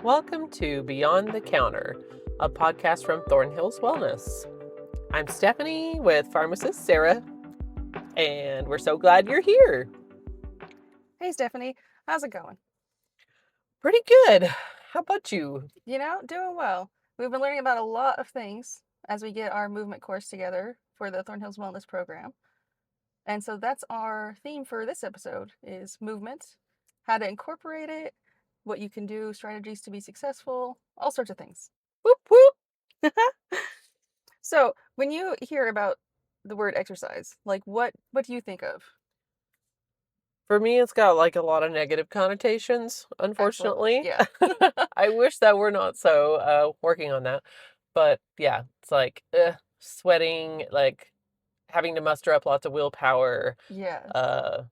Welcome to Beyond the Counter, a podcast from Thornhill's Wellness. I'm Stephanie with pharmacist Sarah, and we're so glad you're here. Hey, Stephanie. How's it going? Pretty good. How about you? Doing well. We've been learning about a lot of things as we get our movement course together for the Thornhill's Wellness program. And so that's our theme for this episode is movement, how to incorporate it, what you can do, strategies to be successful, all sorts of things. Whoop whoop. So when you hear about the word exercise, what do you think of? For me, it's got like a lot of negative connotations, Absolutely. unfortunately. Yeah. I wish that we're not so working on that. But yeah, it's like sweating, like having to muster up lots of willpower. Yes. Uh,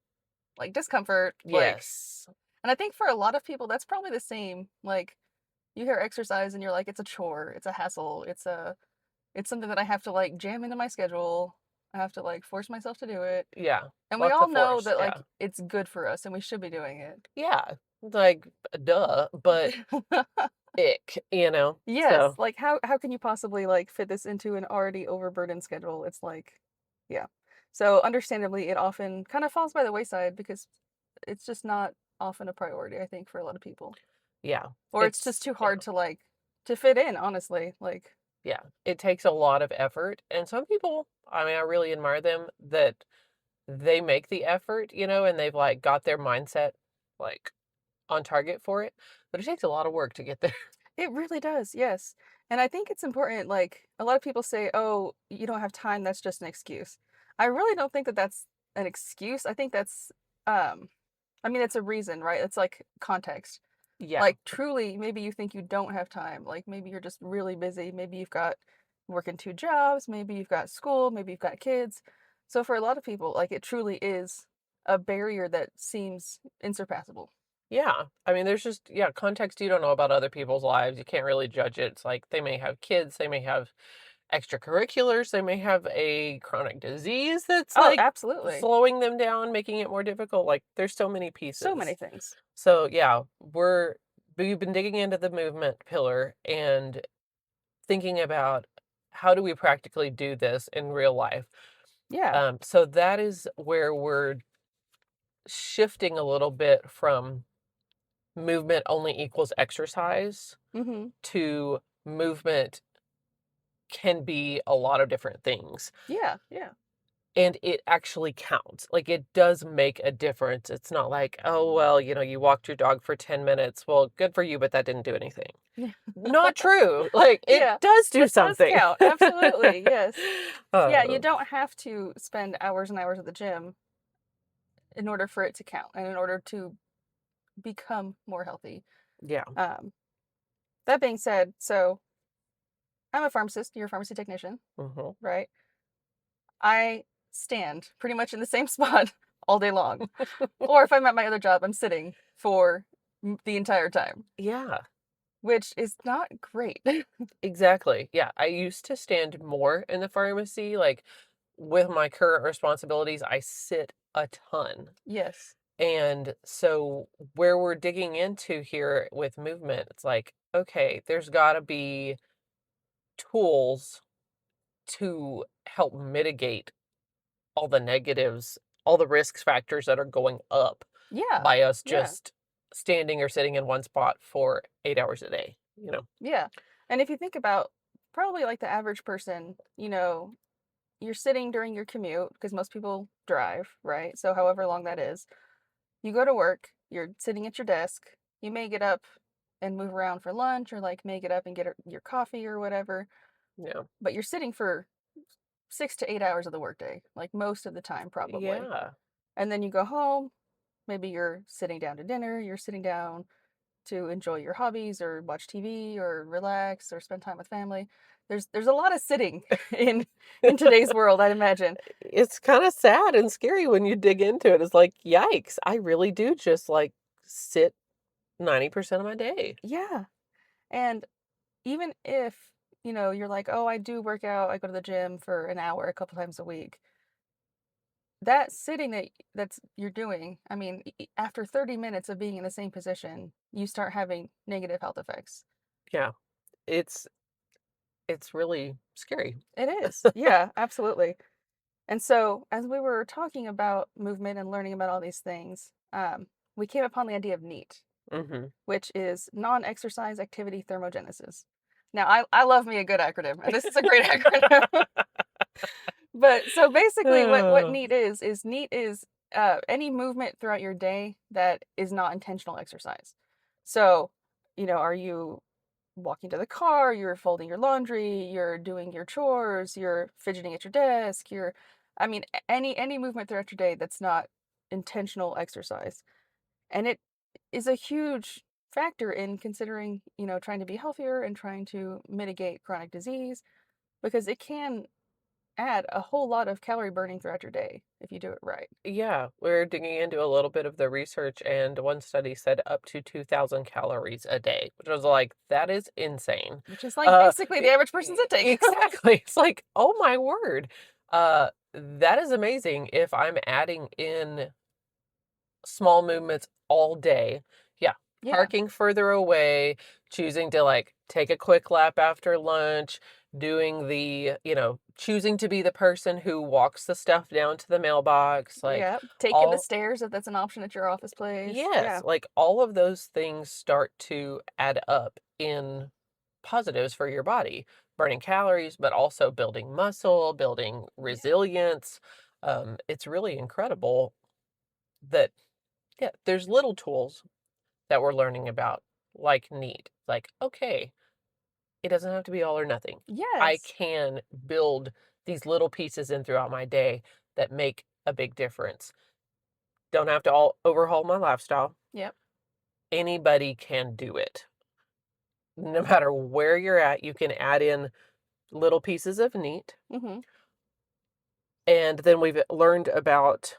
Like discomfort, yes. and I think for a lot of people that's probably the same. Like you hear exercise and you're like, it's a chore, it's a hassle, it's something that I have to like jam into my schedule. I have to like force myself to do it. Yeah. And we Lots all of know force. that like Yeah. it's good for us and we should be doing it. Yeah, like, duh, but ick. Yes, So, like how can you possibly like fit this into an already overburdened schedule? It's like, yeah. So understandably it often kind of falls by the wayside because it's just not often a priority, I think, for a lot of people. yeah, Or it's just too hard to like to fit in, honestly. Like, yeah, it takes a lot of effort, and some people, I mean, I really admire them that they make the effort, and they've, like, got their mindset, like, on target for it, but it takes a lot of work to get there. it really does, yes. And I think it's important, like, a lot of people say, "Oh, you don't have time, that's just an excuse." I really don't think that that's an excuse. I think that's, I mean, it's a reason, right? It's like context. Yeah, Like, truly, maybe you think you don't have time. Like, maybe you're just really busy. Maybe you've got working 2 jobs. Maybe you've got school. Maybe you've got kids. So for a lot of people, like, it truly is a barrier that seems insurpassable. yeah, I mean, there's just yeah, context you don't know about other people's lives, you can't really judge it, it's like, they may have kids, they may have extracurriculars, they may have a chronic disease that's, Oh, like, absolutely. slowing them down, making it more difficult, like, there's so many So many pieces. things. So, yeah, we've been digging into the movement pillar and thinking about how do we practically do this in real life? Yeah. So that is where we're shifting a little bit from movement only equals exercise Mhm. to movement can be a lot of different things. Yeah, yeah. And it actually counts. Like, it does make a difference. It's not like, "Oh, well, you walked your dog for 10 minutes. Well, good for you, but that didn't do anything." Yeah. Not true. Like, it Yeah. does do It does something. count. Absolutely, yes. Yeah, you Uh, don't have to spend hours and hours at the gym in order for it to count and in order to become more healthy. yeah. Um, that being said, so I'm a pharmacist, you're a pharmacy technician, Mhm. right? I stand pretty much in the same spot all day long. Or if I'm at my other job, I'm sitting for the entire time, Yeah, which is not great. exactly. Yeah, I used to stand more in the pharmacy, like, with my current responsibilities, I sit a ton. Yes. And so where we're digging into here with movement, it's like, okay, there's gotta be tools to help mitigate all the negatives, all the risk factors that are going up Yeah. by us Yeah. just standing or sitting in one spot for 8 hours a day? Yeah. And if you think about probably like the average person, you're sitting during your commute because most people drive, right? So however long that is, you go to work, you're sitting at your desk, you may get up and move around for lunch or like may get up and get your coffee or whatever, Yeah. but you're sitting for 6 to 8 hours of the workday, like most of the time, probably. Yeah. And then you go home, maybe you're sitting down to dinner, you're sitting down to enjoy your hobbies or watch TV or relax or spend time with family. There's a lot of sitting in in today's world, I'd imagine. It's kinda sad and scary when you dig into it. It's like, yikes, I really do just, like, sit 90% of my day. Yeah. And even if, you're like, "Oh, I do work out, I go to the gym for an hour a couple times a week." that sitting that's you're doing, I mean, after 30 minutes of being in the same position, you start having negative health effects. Yeah. It's it's really scary. It is. Yeah, absolutely. And so, as we were talking about movement and learning about all these things, we came upon the idea of NEAT, Mhm. which is non-exercise activity thermogenesis. Now, I love me a good acronym, and this is a great acronym. But so basically, what Oh, NEAT is any movement throughout your day that is not intentional exercise. So, are you walking to the car, you're folding your laundry, you're doing your chores, you're fidgeting at your desk, I mean, any movement throughout your day that's not intentional exercise. And it is a huge factor in considering, trying to be healthier and trying to mitigate chronic disease because it can add a whole lot of calorie burning throughout your day if you do it right, yeah, we're digging into a little bit of the research, and one study said up to 2,000 calories a day, which was like, that is insane. which is like Uh, basically the average person's intake. exactly. It's like, oh my word. That is amazing if I'm adding in small movements all day. Yeah, Yeah, parking further away, choosing to like take a quick lap after lunch, doing choosing to be the person who walks the stuff down to the mailbox, like yeah. Taking the all stairs if that's an option at your office place. yes, Yeah, like all of those things start to add up in positives for your body, burning calories, but also building muscle, building yeah, resilience. It's really incredible that yeah, there's little tools that we're learning about, like NEAT. Like, okay, it doesn't have to be all or nothing. I yes, can build these little pieces in throughout my day that make a big difference. Don't have to all overhaul my lifestyle. yep. Anybody can do it. No matter where you're at, you can add in little pieces of NEAT. Hmm. And then we've learned about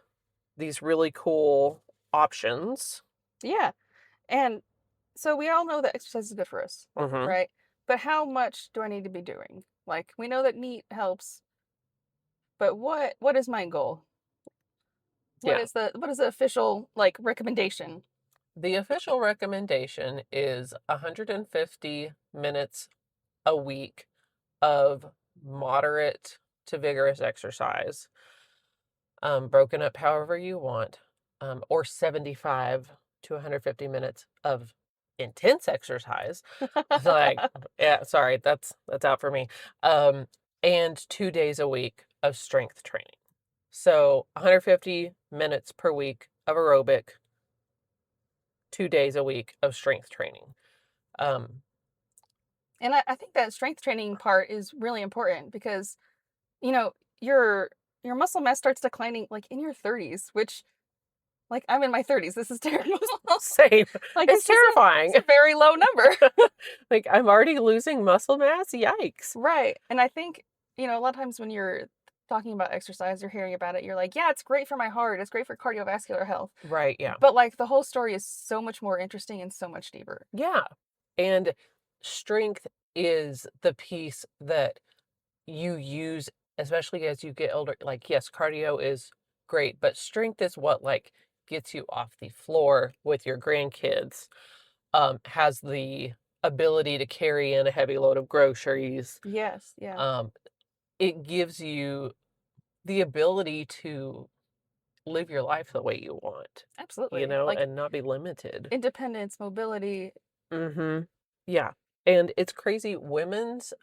these really cool options. Yeah, and so we all know that exercise is good for us, Hmm. right? But how much do I need to be doing? Like we know that NEAT helps, but what is my goal? Yeah. What is the official like recommendation? The official recommendation is 150 minutes a week of moderate to vigorous exercise, broken up however you want, or 75 to 150 minutes of intense exercise. Like, yeah, sorry, that's out for me. Um, and 2 days a week of strength training. So 150 minutes per week of aerobic, 2 days a week of strength training. Um, And I think that strength training part is really important because, you know, your your muscle mass starts declining like in your 30s, which like I'm in my 30s. This is terrible. same. Like It's it's just terrifying. it's a very low number. Like, I'm already losing muscle mass? Yikes. Right. And I think, a lot of times when you're talking about exercise or hearing about it, you're like, yeah, it's great for my heart. It's great for cardiovascular health. Right, yeah. But like the whole story is so much more interesting and so much deeper. Yeah. And strength is the piece that you use, especially as you get older. Like, yes, cardio is great, but strength is what, like, gets you off the floor with your grandkids, has the ability to carry in a heavy load of groceries. Yes. Yeah. Um, it gives you the ability to live your life the way you want, Absolutely. Like and not be limited. independence, mobility. Mhm. Yeah, and it's crazy, women's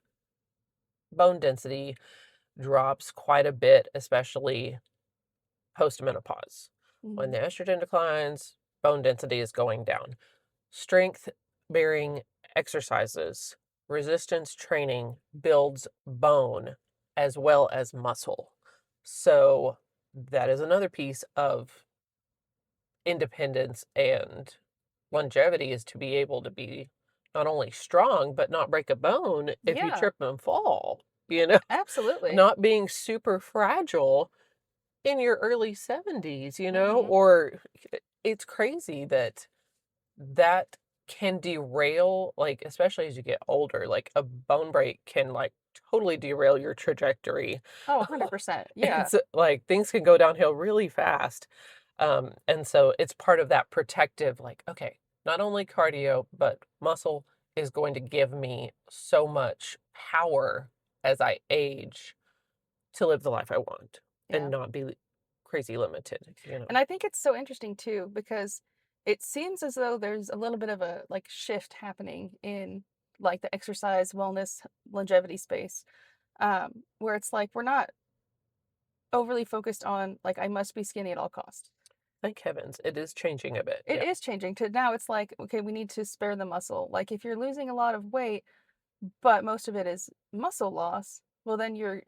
bone density drops quite a bit, especially postmenopause. When Mhm. the estrogen declines, bone density is going down. Strength bearing exercises, resistance training builds bone as well as muscle. So that is another piece of independence and longevity is to be able to be not only strong, but not break a bone if you Yeah. trip and fall, you know? Absolutely. Not being super fragile in your early 70s, Mhm. or it's crazy that that can derail, like, especially as you get older, like, a bone break can, like, totally derail your trajectory. Oh, 100%. Yeah. It's, like, things can go downhill really fast. And so it's part of that protective, like, okay, not only cardio, but muscle is going to give me so much power as I age to live the life I want Yeah. and not be crazy limited, you And know? I think it's so interesting too because it seems as though there's a little bit of a like shift happening in like the exercise, wellness, longevity space, where it's like we're not overly focused on like I must be skinny at all costs. Thank heavens, it is changing a bit. It Yeah. is changing to now it's like okay, we need to spare the muscle. Like if you're losing a lot of weight, but most of it is muscle loss, well then you're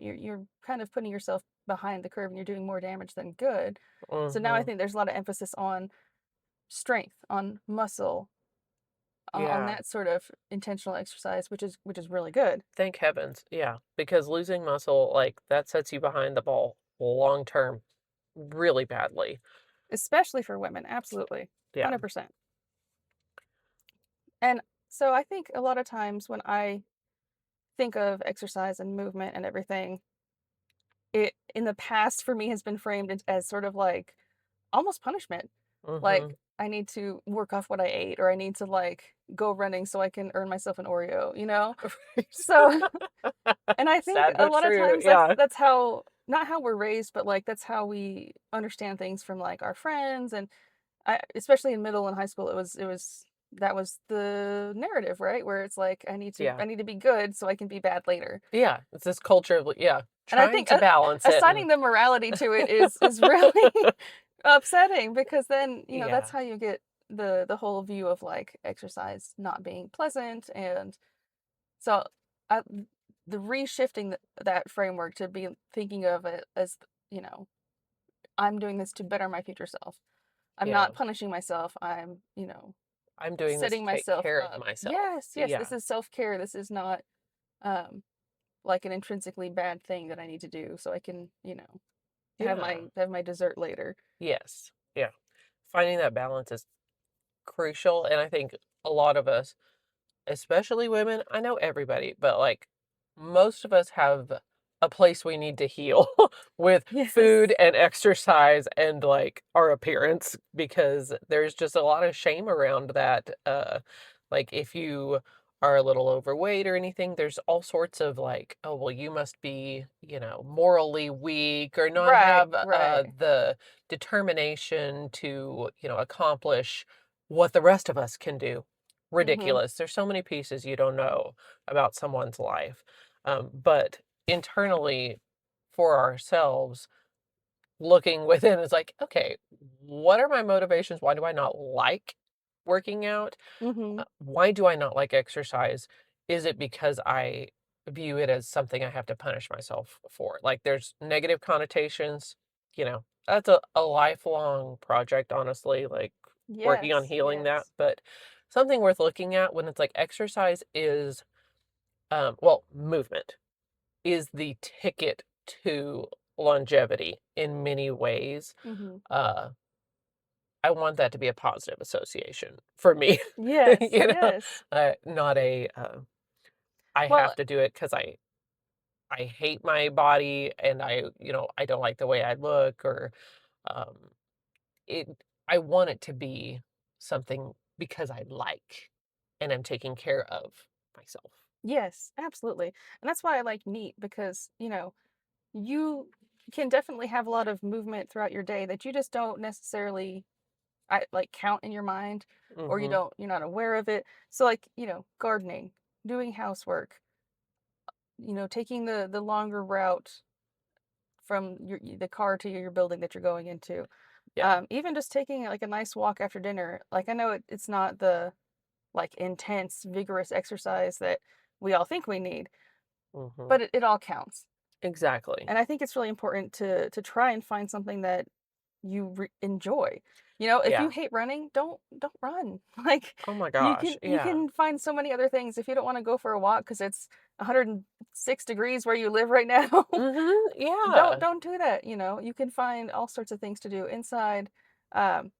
kind of putting yourself behind the curve and you're doing more damage than good. So now I Mhm. think there's a lot of emphasis on strength, on muscle, on Yeah. that sort of intentional exercise, which is really good, Thank heavens. Yeah, because losing muscle, like, that sets you behind the ball long term really badly. especially for women. Absolutely. Yeah. 100%. And so I think a lot of times when I think of exercise and movement and everything, it in the past for me has been framed as sort of like almost punishment. Like Mhm. I need to work off what I ate or I need to like go running so I can earn myself an Oreo, you know? So and I think Sad a but lot of true, times yeah. that's how not how we're raised, but, like, that's how we understand things from, like, our friends, and I especially in middle and high school, it was that was the narrative, right? Where it's like, Yeah. I need to be good so I can be bad later. Yeah, it's this culture of, yeah, And I trying think to balance it and assigning the morality to it is really upsetting because then, that's yeah, how you get the whole view of, like, exercise not being pleasant, and so, I the reshifting that framework to be thinking of it as, you know, I'm doing this to better my future self. I'm yeah. not punishing myself. I'm, I'm doing this setting to take myself care of up. myself. Yes, yes, this Yeah. is self-care. This is not um like an intrinsically bad thing that I need to do so I can, Yeah. have my dessert later. Yes. Yeah. Finding that balance is crucial, and I think a lot of us, especially women, I know everybody, but, like, most of us have a place we need to heal with food Yes. and exercise and, like, our appearance because there's just a lot of shame around that, like, if you are a little overweight or anything, there's all sorts of, like, "Oh, well, you must be, morally weak or not Right, have, right. the determination to, accomplish what the rest of us can do." Mhm. Ridiculous. There's so many pieces you don't know about someone's life. But internally, for ourselves, looking within is like, okay, what are my motivations? Why do I not like working out? Mhm. Why do I not like exercise? Is it because I view it as something I have to punish myself for? Like there's negative connotations, that's a lifelong project, honestly, like working on Yes, healing that. yes. But something worth looking at when it's like exercise is, well, movement is the ticket to longevity in many ways. Mhm. Uh, I want that to be a positive association for me, Yes, you know, yes. not a, I Well, have to do it because I hate my body and I don't like the way I look or, um, it I want it to be something because I like and I'm taking care of myself. yes, absolutely. And that's why I like NEAT because, you can definitely have a lot of movement throughout your day that you just don't necessarily like count in your mind or Mhm. you're not aware of it. So like, gardening, doing housework, taking the longer route from the car to your building that you're going into. Yeah. Even just taking like a nice walk after dinner. Like I know it's not the like intense, vigorous exercise that we all think we need, Mhm. but it all counts. Exactly. And I think it's really important to try and find something that you enjoy. If you Yeah. hate running, don't run. Like Oh my you gosh. can you Yeah. can find so many other things if you don't want to go for a walk because it's 106 degrees where you live right now. Mhm. don't Yeah. don't do that. You can find all sorts of things to do inside. Um,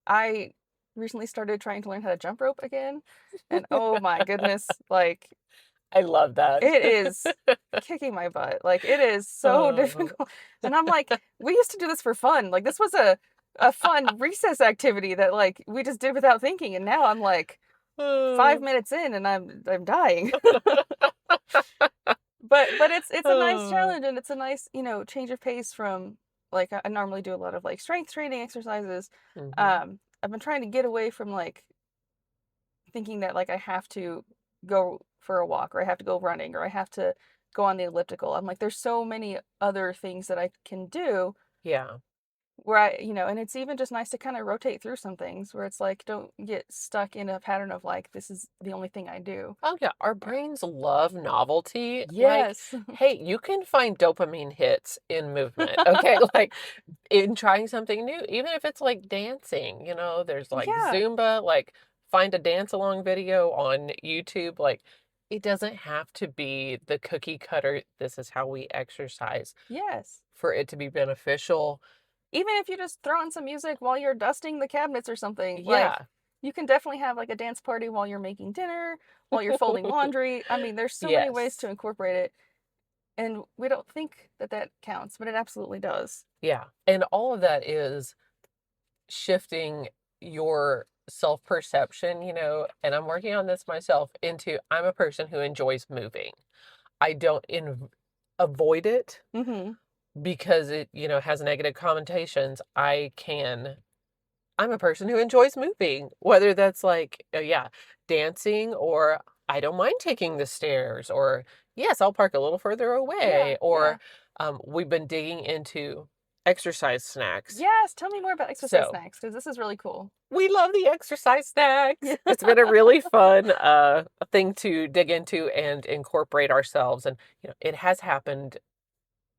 I recently started trying to learn how to jump rope again, and oh my goodness, like I love that. it is kicking my butt. Like it is so Oh. difficult. And I'm like, we used to do this for fun. Like this was a fun recess activity that like we just did without thinking. And now I'm like 5 minutes in and I'm dying. But it's a nice Oh. challenge and it's a nice, change of pace from like I normally do a lot of like strength training exercises. Mhm. I've been trying to get away from like thinking that like I have to go for a walk or I have to go running or I have to go on the elliptical. I'm like, there's so many other things that I can do Yeah. where and it's even just nice to kind of rotate through some things where it's like, don't get stuck in a pattern of like, this is the only thing I do. Oh, yeah, our brains love novelty. Like, Yes. hey, you can find dopamine hits in movement, okay? Like, in trying something new, even if it's like dancing, there's like Yeah. Zumba, like, find a dance along video on YouTube. Like, it doesn't have to be the cookie cutter, this is how we exercise Yes. for it to be beneficial. Even if you just throw on some music while you're dusting the cabinets or something, like Yeah. you can definitely have like a dance party while you're making dinner, while you're folding laundry. I mean, there's so many ways to Yes. incorporate it. And we don't think that that counts, but it absolutely does. Yeah. And all of that is shifting your self-perception, and I'm working on this myself into I'm a person who enjoys moving. I don't avoid it Mhm. because it, has negative connotations. I'm a person who enjoys moving, whether that's like, yeah, dancing or I don't mind taking the stairs or yes, I'll park a little further Yeah, away or yeah. we've been digging into exercise snacks. Yes, tell me more about exercise So snacks because this is really cool. we love the exercise snacks. Yeah. It's been a really fun thing to dig into and incorporate ourselves. And, it has happened,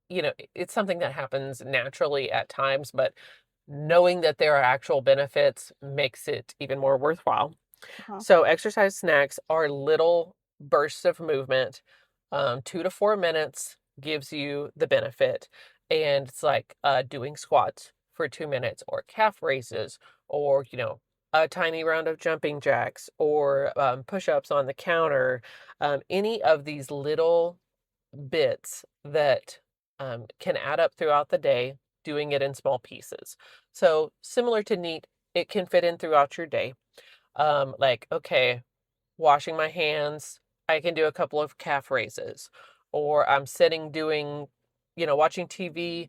it's something that happens naturally at times, but knowing that there are actual benefits makes it even more worthwhile. Uh-huh. So, exercise snacks are little bursts of movement. 2 to 4 minutes gives you the benefit. And it's like doing squats for 2 minutes, or calf raises, or, a tiny round of jumping jacks, or push ups on the counter. Any of these little bits that can add up throughout the day, doing it in small pieces. So, similar to NEAT, it can fit in throughout your day. Like, okay, washing my hands, I can do a couple of calf raises. Or I'm sitting doing, watching TV,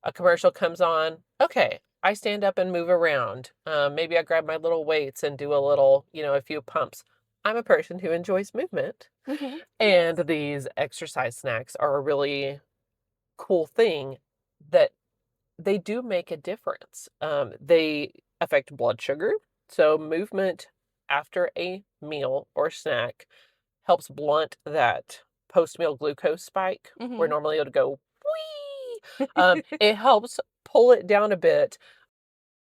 a commercial comes on. Okay, I stand up and move around. Maybe I grab my little weights and do a little, a few pumps. I'm a person who enjoys movement. Mhm. And Yes. these exercise snacks are a really cool thing that they do make a difference. They affect blood sugar. So, movement after a meal or snack helps blunt that post meal glucose spike where Mhm. normally it would go, wee. It helps pull it down a bit.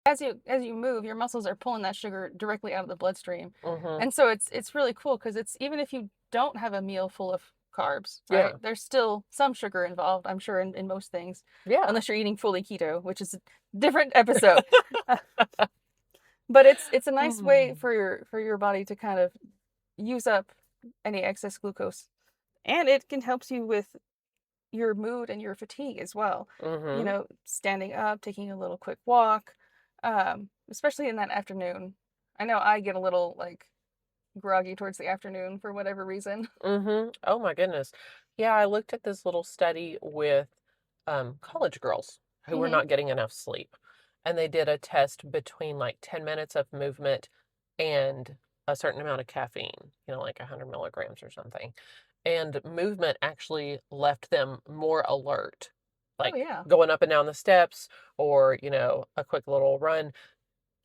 As you move, your muscles are pulling that sugar directly out of the bloodstream. Hmm. And so it's really cool because it's even if you don't have a meal full of carbs, right? Yeah. There's still some sugar involved, I'm sure, in most things, Yeah. unless you're eating fully keto, which is a different episode. Uh, but it's a nice way Mm. for your body to kind of use up any excess glucose. And it can help you with your mood and your fatigue as well. Hmm. Standing up, taking a little quick walk, especially in that afternoon. I know I get a little like groggy towards the afternoon for whatever reason. Oh my goodness. Yeah, I looked at this little study with college girls who were Mhm. not getting enough sleep. And they did a test between like 10 minutes of movement and a certain amount of caffeine, like 100 milligrams or something. And movement actually left them more alert, Oh like yeah. going up and down the steps or, a quick little run.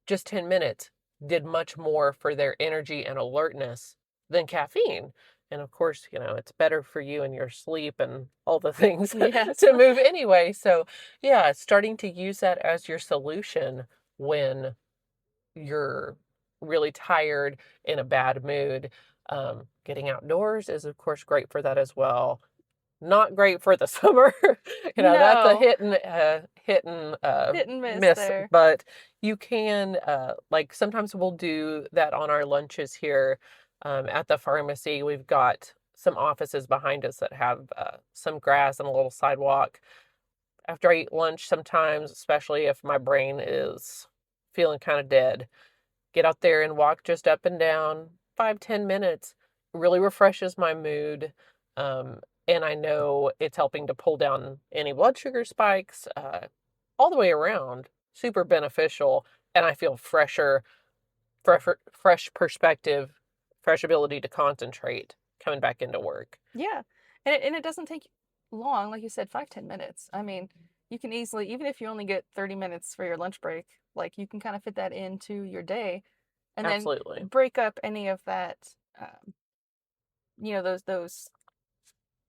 Just 10 minutes did much more for their energy and alertness than caffeine. And of course, it's better for you and your sleep and all the things Yes. to move anyway. So, yeah, starting to use that as your solution when you're really tired, in a bad mood. Getting outdoors is, of course, great for that as well. not great for the summer. That's a No, hit and hit and miss miss, there. but you can, like, sometimes we'll do that on our lunches here, at the pharmacy. We've got some offices behind us that have, some grass and a little sidewalk. After I eat lunch sometimes, especially if my brain is feeling kinda dead, get out there and walk just up and down 5-10 minutes. Really refreshes my mood. Um, and I know it's helping to pull down any blood sugar spikes, all the way around. Super beneficial. And I feel fresh perspective, fresh ability to concentrate coming back into work. Yeah. And it doesn't take long, like you said, 5-10 minutes. I mean, you can easily, even if you only get 30 minutes for your lunch break, like you can kind of fit that into your day and then Absolutely. break up any of that, um, those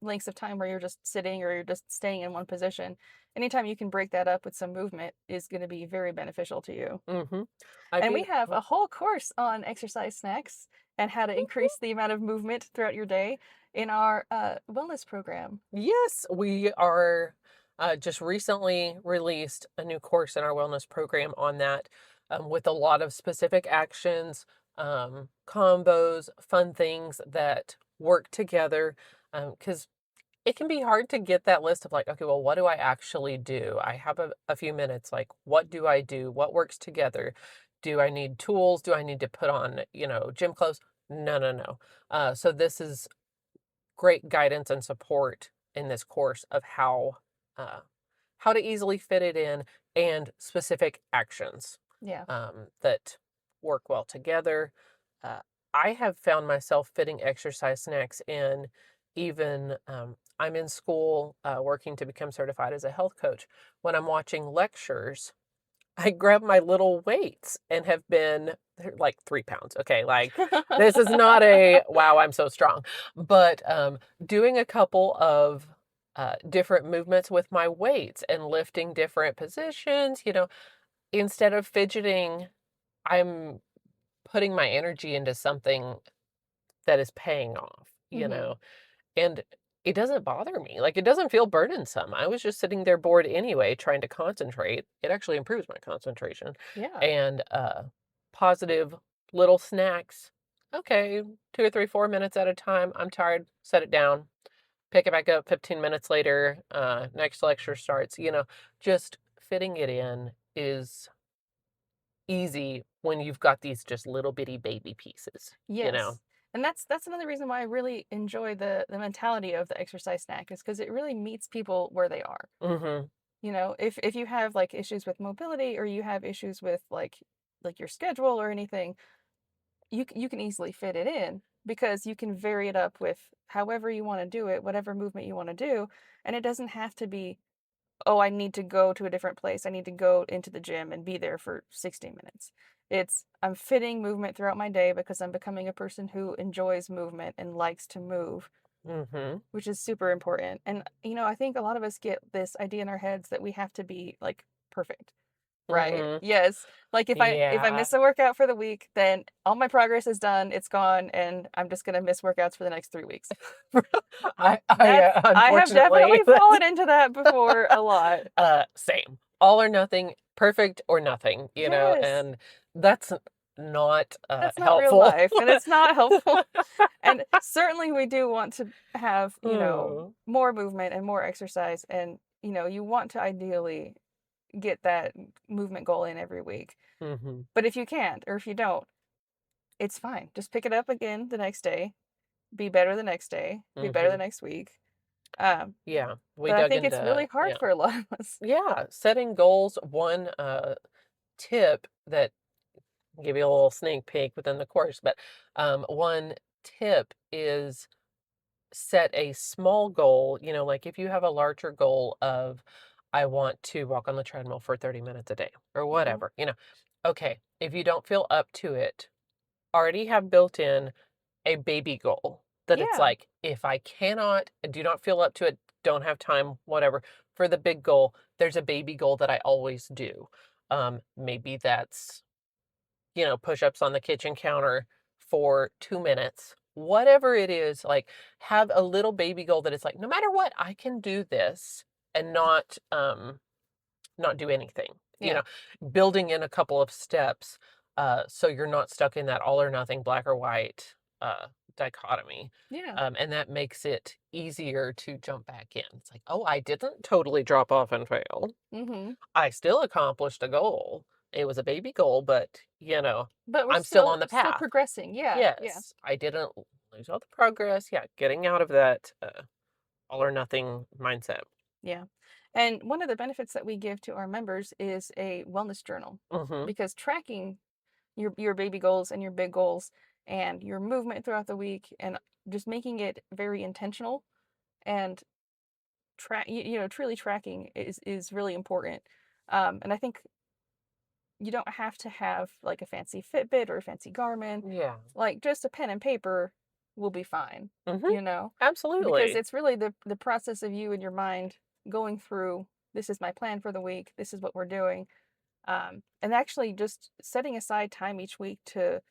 lengths of time where you're just sitting or you're just staying in one position. Anytime you can break that up with some movement is going to be very beneficial to you. Hmm. I've And we even, have a whole course on exercise snacks and how to increase the amount of movement throughout your day in our wellness program. yes, we are just recently released a new course in our wellness program on that, with a lot of specific actions, combos, fun things that work together. Because it can be hard to get that list of like, okay, well, what do I actually do? I have a few minutes. Like, what do I do? What works together? Do I need tools? Do I need to put on, gym clothes? No, no, no. So this is great guidance and support in this course of uh, how to easily fit it in and specific actions, Yeah. that work well together. Uh, I have found myself fitting exercise snacks in even, I'm in school, working to become certified as a health coach. When I'm watching lectures, I grab my little weights and have been they're like 3 pounds, okay, like, this is not a, "Wow, I'm so strong," but, doing a couple of, different movements with my weights and lifting different positions, instead of fidgeting, I'm putting my energy into something that is paying off, Mhm. and it doesn't bother me, like, it doesn't feel burdensome. I was just sitting there bored anyway, trying to concentrate. It actually improves my concentration, Yeah. and, positive little snacks. Okay, 2 or 3, 4 minutes at a time. I'm tired, set it down, pick it back up 15 minutes later, next lecture starts, just fitting it in is easy when you've got these just little bitty baby pieces, you know? Yes. And that's another reason why I really enjoy the mentality of the exercise snack is because it really meets people where they are. Mhm, If you have like issues with mobility or you have issues with like your schedule or anything, you can easily fit it in because you can vary it up with however you want to do it, whatever movement you want to do, and it doesn't have to be, oh, I need to go to a different place. I need to go into the gym and be there for 60 minutes. It's I'm fitting movement throughout my day because I'm becoming a person who enjoys movement and likes to move, mhm, which is super important. And I think a lot of us get this idea in our heads that we have to be like perfect. Right. mhm. Yes. Like if I Yeah. miss a workout for the week, then all my progress is done, it's gone, and I'm just gonna miss workouts for the next 3 weeks. I have Unfortunately, definitely fallen into that before a lot. same. All or nothing, perfect or nothing, Yes. and that's not, That's not real helpful. life, and it's not helpful. And certainly we do want to have, Mm, more movement and more exercise and, you want to ideally get that movement goal in every week. mhm, But if you can't or if you don't, it's fine. Just pick it up again the next day, be better the next day, be better the mhm. next week. Um, Yeah, we but I dug think it's into really hard yeah. for a lot of us. Yeah, setting goals, one, tip that give you a little sneak peek within the course, but, one tip is set a small goal, like if you have a larger goal of, I want to walk on the treadmill for 30 minutes a day or Mhm. whatever, okay, if you don't feel up to it, already have built in a baby goal that it's Yeah. like, if I cannot, do not feel up to it, don't have time, whatever, for the big goal, there's a baby goal that I always do. Maybe that's, push ups on the kitchen counter for 2 minutes. whatever it is, like, have a little baby goal that it's like, no matter what, I can do this and not do anything. You Yeah. know, building in a couple of steps, so you're not stuck in that all or nothing, black or white, dichotomy. Yeah. And that makes it easier to jump back in. It's like, oh, I didn't totally drop off and fail. Mhm. I still accomplished a goal. It was a baby goal, but But we're I'm still still on the still path. progressing. Yeah. Yeah. Yes, I didn't lose all the progress. Yeah, getting out of that all or nothing mindset. Yeah. And one of the benefits that we give to our members is a wellness journal Hmm. because tracking your baby goals and your big goals and your movement throughout the week and just making it very intentional and truly tracking is really important. And I think you don't have to have like a fancy Fitbit or a fancy Garmin. Yeah. Like just a pen and paper will be fine, Hmm. you know, because Absolutely. it's really the process of you and your mind going through this is my plan for the week, this is what we're doing. And actually just setting aside time each week to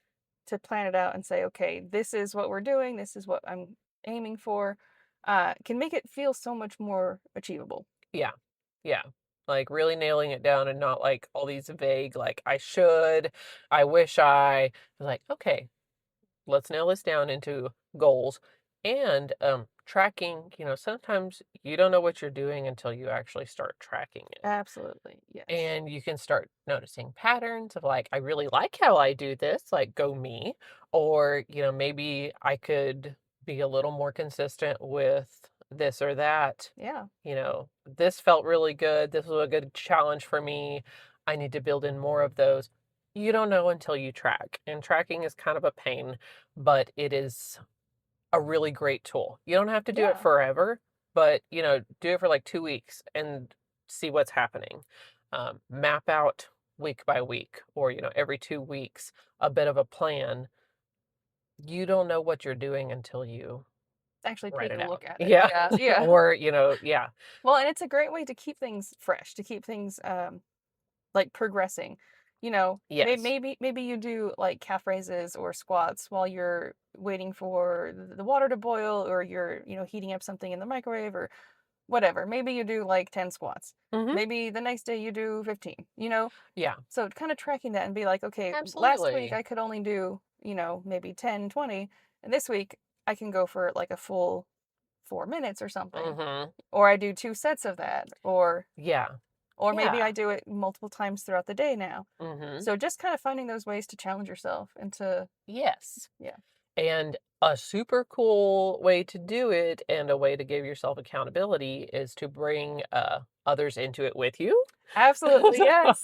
plan it out and say, okay, this is what we're doing, this is what I'm aiming for, can make it feel so much more achievable. Yeah. Yeah. Like really nailing it down and not like all these vague, like, I should, I wish I, like, okay, let's nail this down into goals and tracking. Sometimes you don't know what you're doing until you actually start tracking it. Absolutely. Yes. And you can start noticing patterns of like, I really like how I do this, like, go me. Or, maybe I could be a little more consistent with this or that. Yeah. This felt really good. This was a good challenge for me. I need to build in more of those. You don't know until you track. And tracking is kind of a pain, but it is a really great tool. You don't have to do it Yeah. forever, but do it for like 2 weeks and see what's happening. Map out week by week, or every 2 weeks, a bit of a plan. You don't know what you're doing until you Actually write take it a out. look at it. Yeah. Yeah. Yeah. Or yeah. Well, and it's a great way to keep things fresh, to keep things like progressing. Yes. Maybe you do like calf raises or squats while you're waiting for the water to boil or you're, heating up something in the microwave or whatever. Maybe you do like 10 squats. Hmm. Maybe the next day you do 15. Yeah. So kind of tracking that and be like, okay, last week Absolutely. I could only do, maybe 10, 20, and this week I can go for like a full 4 minutes or something. Hmm. Or I do two sets of that. Yeah. Or maybe I Yeah. do it multiple times throughout the day now. Hmm. So just kind of finding those ways to challenge yourself and to, Yes. yeah. And a super cool way to do it and a way to give yourself accountability is to bring others into it with you. Absolutely. Yes.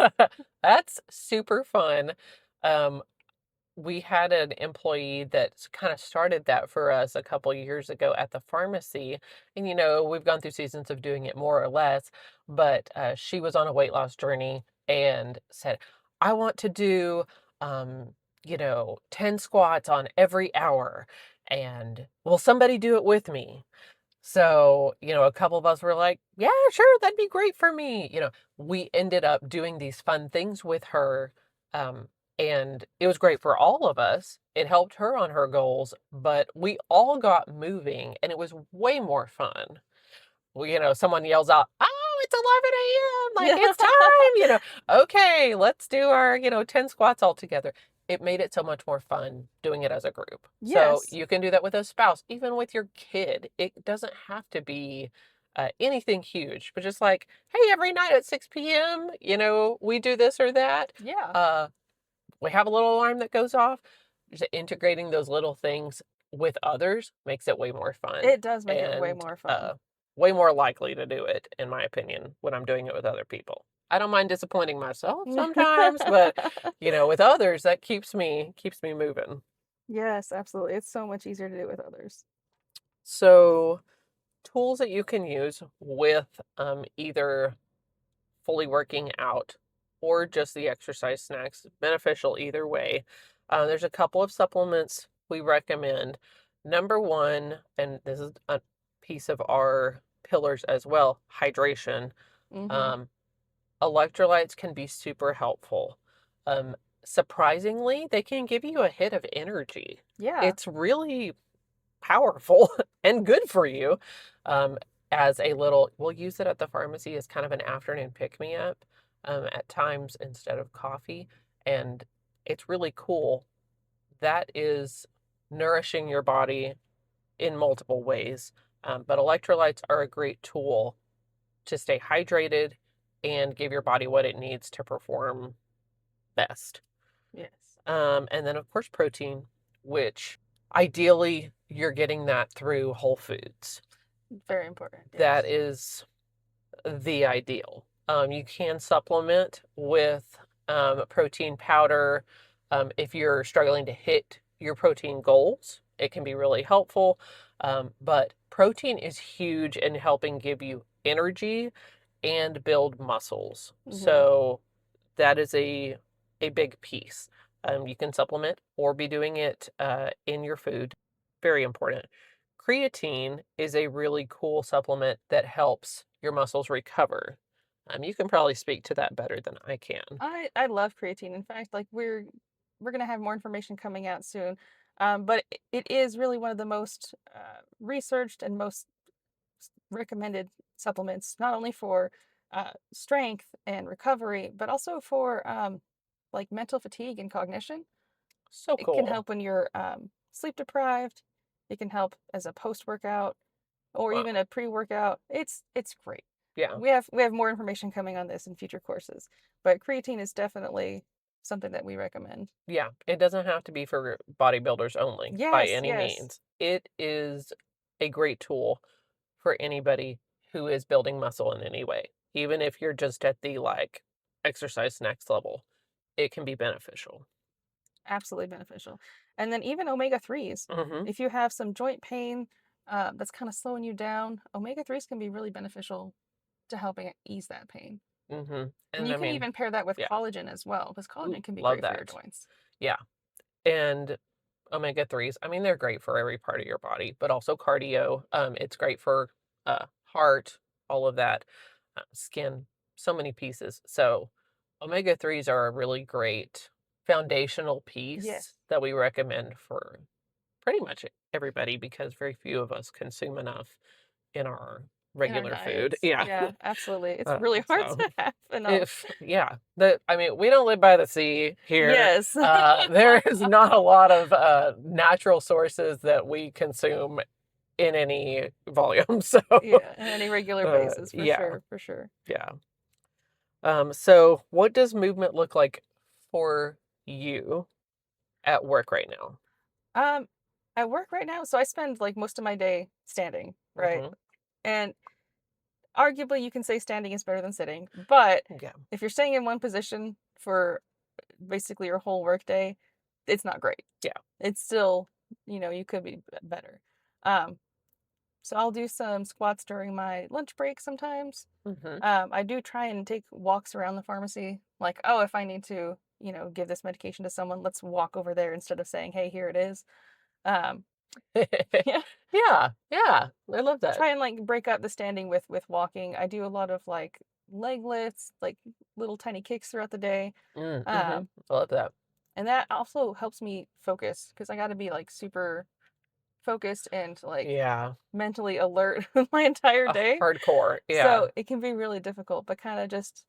That's super fun. Um, we had an employee that kind of started that for us a couple years ago at the pharmacy. And, we've gone through seasons of doing it more or less, but she was on a weight loss journey and said, I want to do, um, 10 squats on every hour. And will somebody do it with me? So, a couple of us were like, yeah, sure, that'd be great for me. We ended up doing these fun things with her. Um, and it was great for all of us. It helped her on her goals, but we all got moving and it was way more fun. Well, someone yells out, oh, it's 11 a.m. Like, Yeah. it's time, okay, let's do our, 10 squats all together. It made it so much more fun doing it as a group. So Yes. you can do that with a spouse, even with your kid. It doesn't have to be anything huge, but just like, hey, every night at 6 p.m., we do this or that. Yeah. Uh, we have a little alarm that goes off. Just integrating those little things with others makes it way more fun It does make it way and more fun. way more likely to do it, in my opinion, when I'm doing it with other people. I don't mind disappointing myself sometimes, but with others, that keeps me moving. Yes, absolutely. It's so much easier to do with others. So, tools that you can use with either fully working out or just the exercise snacks, beneficial either way. There's a couple of supplements we recommend. Number one, and this is a piece of our pillars as well, hydration. Mhm. Um, Electrolytes can be super helpful. Um, Surprisingly, they can give you a hit of energy. Yeah. It's really powerful and good for you. Um, as a little, we'll use it at the pharmacy as kind of an afternoon pick-me-up at times instead of coffee. And it's really cool. That is nourishing your body in multiple ways. But electrolytes are a great tool to stay hydrated and give your body what it needs to perform best. Yes. And then, of course, protein, which ideally you're getting that through whole foods. Very important. That Yes. is the ideal. You can supplement with protein powder if you're struggling to hit your protein goals. It can be really helpful. But protein is huge in helping give you energy and build muscles. Hmm. So that is a big piece. You can supplement or be doing it in your food. Very important. Creatine is a really cool supplement that helps your muscles recover. You can probably speak to that better than I can. I love creatine. In fact, like we're gonna have more information coming out soon. But it is really one of the most researched and most recommended supplements, not only for strength and recovery, but also for like mental fatigue and cognition. So It can cool. help when you're sleep deprived. It can help as a post workout or Wow. even a pre workout. It's great. Yeah. We have more information coming on this in future courses, but creatine is definitely something that we recommend. Yeah. It doesn't have to be for bodybuilders only by Yes, any yes, means. It is a great tool for anybody who is building muscle in any way. Even if you're just at the like exercise next level, it can be beneficial. absolutely beneficial. And then even omega 3s. Mm-hmm. If you have some joint pain that's kind of slowing you down, omega 3s can be really beneficial to helping ease that pain. Mm-hmm. And And you I can mean, even pair that with yeah. collagen as well, because Ooh, collagen can be love great for your that. joints. Yeah. And omega 3s, I mean, they're great for every part of your body, but also cardio. It's great for heart, all of that, skin, so many pieces. So omega 3s are a really great foundational Yes, piece that we recommend for pretty much everybody because very few of us consume enough in our in our regular food. diets. Yeah. Yeah, absolutely. It's really hard So to have enough. if yeah, I mean, we don't live by the sea here. Yes. There is not a lot of natural sources that we consume in any volume. So Yeah, on any regular basis, for yeah, sure, for sure. yeah. So what does movement look like for you at work right now? Um, I work right now, so I spend like most of my day standing, right? Hmm. And arguably you can say standing is better than sitting, but Yeah, if you're staying in one position for basically your whole work day, it's not great. yeah. It's still, you could be better. Um, so I'll do some squats during my lunch break sometimes. Hmm. I do try and take walks around the pharmacy. Like, oh, if I need to, give this medication to someone, let's walk over there instead of saying, hey, here it is. Um, yeah, Yeah, yeah. I love that. try and like break up the standing with walking. I do a lot of like leg lifts, like little tiny kicks throughout the day. Mm-hmm. Um, I love that. and that also helps me focus because I got to be like super focused and like Yeah. mentally alert my entire day. Hardcore. Yeah. So it can be really difficult, but kind of just,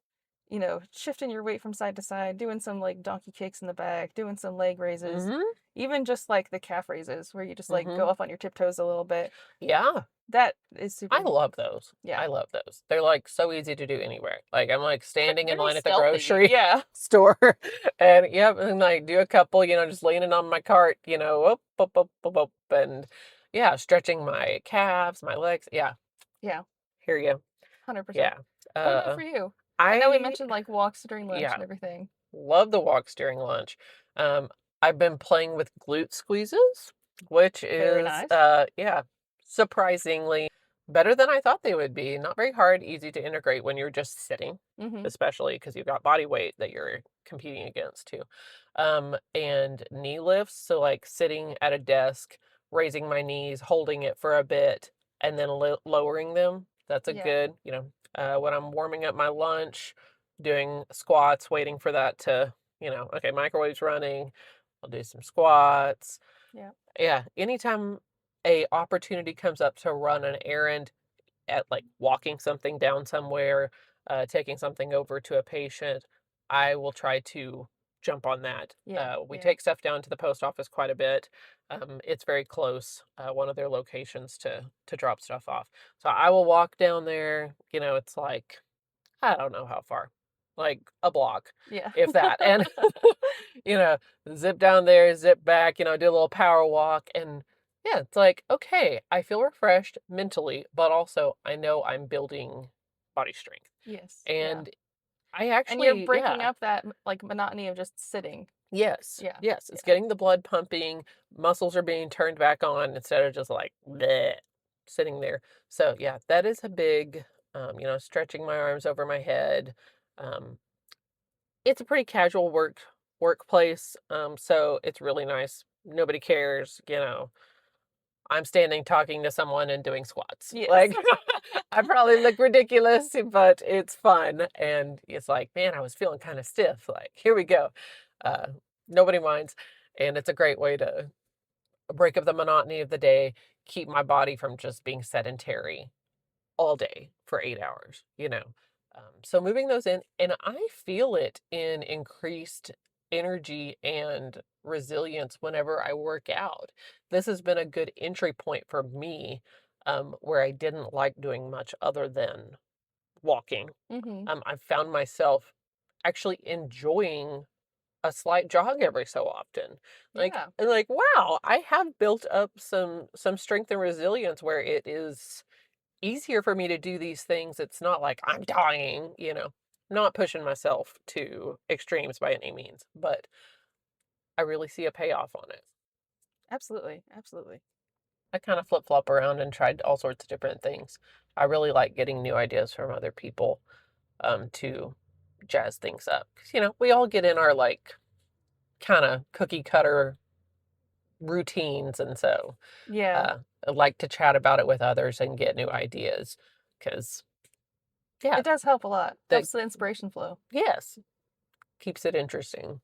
shifting your weight from side to side, doing some like donkey kicks in the back, doing some leg raises, Hmm. even just like the calf raises where you just like Hmm. go up on your tiptoes a little bit. Yeah. That is super I love important. those. Yeah. I love those. They're like so easy to do anywhere. Like I'm like standing in Very line at the stealthy. grocery Yeah. store and yep, and I do a couple, just leaning on my cart, up, and yeah, stretching my calves, my legs. Yeah, Yeah. hear you. 100%. Yeah. What about Uh for you? I know we I mentioned like walks during lunch yeah, and everything. love the walks during lunch. Um, I've been playing with glute squeezes, which Very is, nice. yeah, surprisingly better than I thought they would be. Not very hard, easy to integrate when you're just sitting, Mm-hmm. especially because you've got body weight that you're competing against too. And knee lifts, so like sitting at a desk, raising my knees, holding it for a bit, and then lowering them. That's a Yeah. good, when I'm warming up my lunch doing squats, waiting for that to, okay, microwave's running. I'll do some squats. Yeah. Yeah, anytime a opportunity comes up to run an errand at like walking something down somewhere, taking something over to a patient, I will try to jump on that. Yeah, We yeah. take stuff down to the post office quite a bit. It's very close, one of their locations to drop stuff off. So I will walk down there. It's like I don't know how far, like a block, Yeah. if that, and you know, zip down there, zip back. Do a little power walk, and yeah, it's like, okay, I feel refreshed mentally, but also I know I'm building body strength. Yes, yeah. And I And you're actually, breaking yeah, up that, like, monotony of just sitting. yes, Yeah, yes, it's yeah. getting the blood pumping, muscles are being turned back on instead of just like bleh, sitting there. So yeah, that is a big, stretching my arms over my head. Um, it's a pretty casual workplace, so it's really nice. Nobody cares. I'm standing talking to someone and doing squats. Yes. Like, I probably look ridiculous, but it's fun, and it's like, "Man, I was feeling kinda stiff." Like, "Here we go." Uh, Nobody minds, and it's a great way to break up the monotony of the day, keep my body from just being sedentary all day for 8 hours, you know? So moving those in, and I feel it in increased energy and resilience whenever I work out. This has been a good entry point for me, where I didn't like doing much other than walking. Mhm. I found myself actually enjoying a slight jog every so often. Yeah. Wow, I have built up some strength and resilience where it is easier for me to do these things. It's not like I'm dying. Not pushing myself to extremes by any means, but I really see a payoff on it. Absolutely, absolutely. I kind of flip flop around and tried all sorts of different things. I really like getting new ideas from other people to jazz things up. 'Cause we all get in our like kind of cookie cutter routines, and so Yeah. uh, I like to chat about it with others and get new ideas. Because yeah, It does help a lot. that Helps the inspiration flow. yes, keeps it interesting.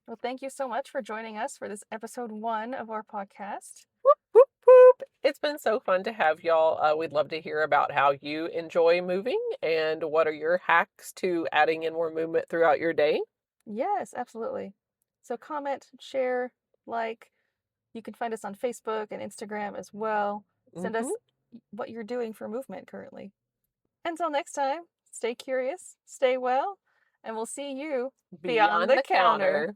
Well, thank you so much for joining us for this episode 1 of our podcast. Whoop, whoop, whoop. It's been so fun to have y'all. We'd love to hear about how you enjoy moving and what are your hacks to adding in more movement throughout your day. Yes, absolutely. So comment, share, like. You can find us on Facebook and Instagram as well. Send Hmm. us what you're doing for movement currently. Until next time, stay curious, stay well, and we'll see you beyond Beyond the the counter. counter.